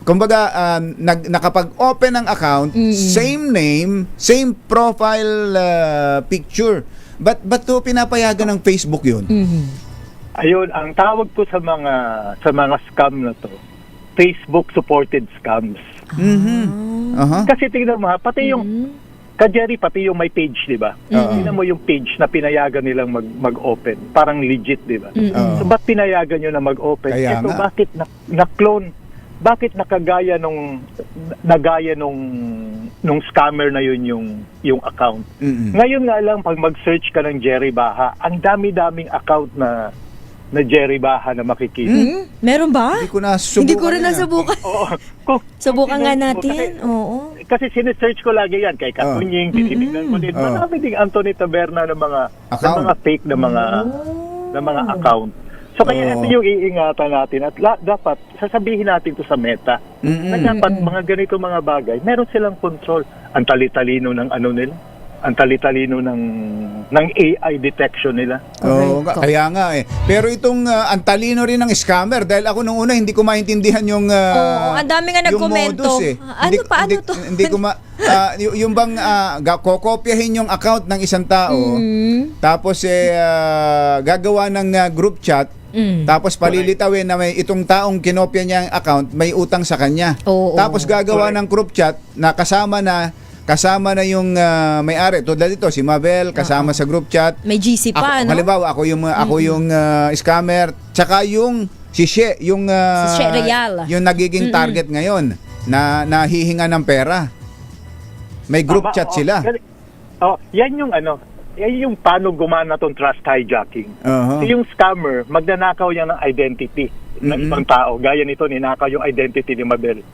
kumbaga, nakapag-open ng account, same name, same profile picture. But to pinapayagan ng Facebook yun? Ayun, ang tawag ko sa mga scam na to, Facebook supported scams. Kasi tingnan mo ha, pati yung Jerry, pati yung may page, di ba? Tingnan mo yung page na pinayagan nilang mag-open. Parang legit, di ba? So, ba't pinayagan nyo na mag-open? Kaya Ito, nga. bakit na-clone? Bakit nagaya nung scammer na yun yung account? Ngayon nga lang, pag mag-search ka ng Jerry Baha, ang dami-daming account na Jerry Baha na makikita. Meron ba? Hindi ko nasubukan. Hindi ko rin nasubukan. Oo. Subukan nga natin. Oo. Kasi sinesearch ko lagi yan kay Katunying, tinitingnan ko din. Marami ding Anthony Taberna ng mga fake na mga account. So kaya ito yung iingatan natin at dapat sasabihin natin to sa Meta na dapat mga ganito mga bagay, meron silang control. Ang tali-talino ng nila. Ang tali-talino ng AI detection nila. Oo, kaya nga eh. Pero itong ang talino rin ng scammer dahil ako nung una hindi ko maintindihan yung ang dami nga nagkomento. modus eh. Paano to? Hindi ko yung bang kokopyahin yung account ng isang tao tapos gagawa ng group chat tapos palilitawin na may itong taong kinopya niya ang account may utang sa kanya. Tapos gagawa ng group chat na kasama na yung may-ari. Tulad dito, si Mabel, kasama sa group chat. May GC pa, no? Halimbawa, ako yung scammer. Tsaka yung si She, yung Real. yung nagiging target ngayon na nahihinga ng pera. May group chat sila. Yan yung paano gumana tong trust hijacking. Yung scammer, magnanakaw yan ng identity ng ibang tao. Gaya nito, ninakaw yung identity ni Mabel.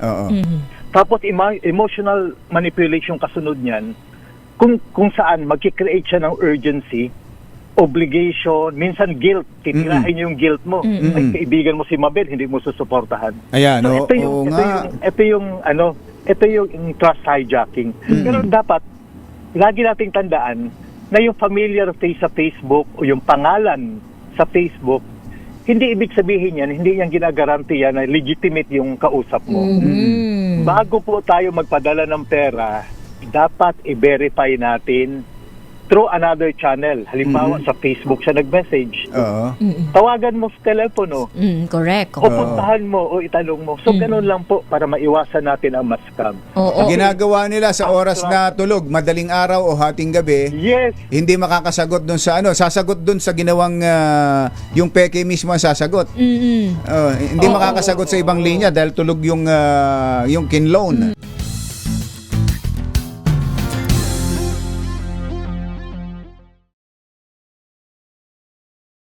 Tapos emotional manipulation kasunod niyan, kung saan magki-create siya ng urgency, obligation, minsan guilt, titirahin yung guilt mo. Ay, kaibigan mo si Mabel, hindi mo susuportahan. Ayan, so, ito yung trust hijacking. Pero dapat lagi nating tandaan na yung familiar face sa Facebook o yung pangalan sa Facebook, hindi ibig sabihin yan, hindi yan ginagarantiya na legitimate yung kausap mo. Bago po tayo magpadala ng pera, dapat i-verify natin through another channel. Halimbawa, sa Facebook siya nag-message. Tawagan mo sa telepono. Correct. O puntahan mo o itanong mo. So, ganun lang po para maiwasan natin ang scam. Ginagawa nila sa oras na tulog, madaling araw o hating gabi. Yes. Hindi makakasagot dun sa sasagot dun sa ginawang yung peke mismo ang sasagot. Hindi makakasagot sa ibang linya dahil tulog yung kinloan.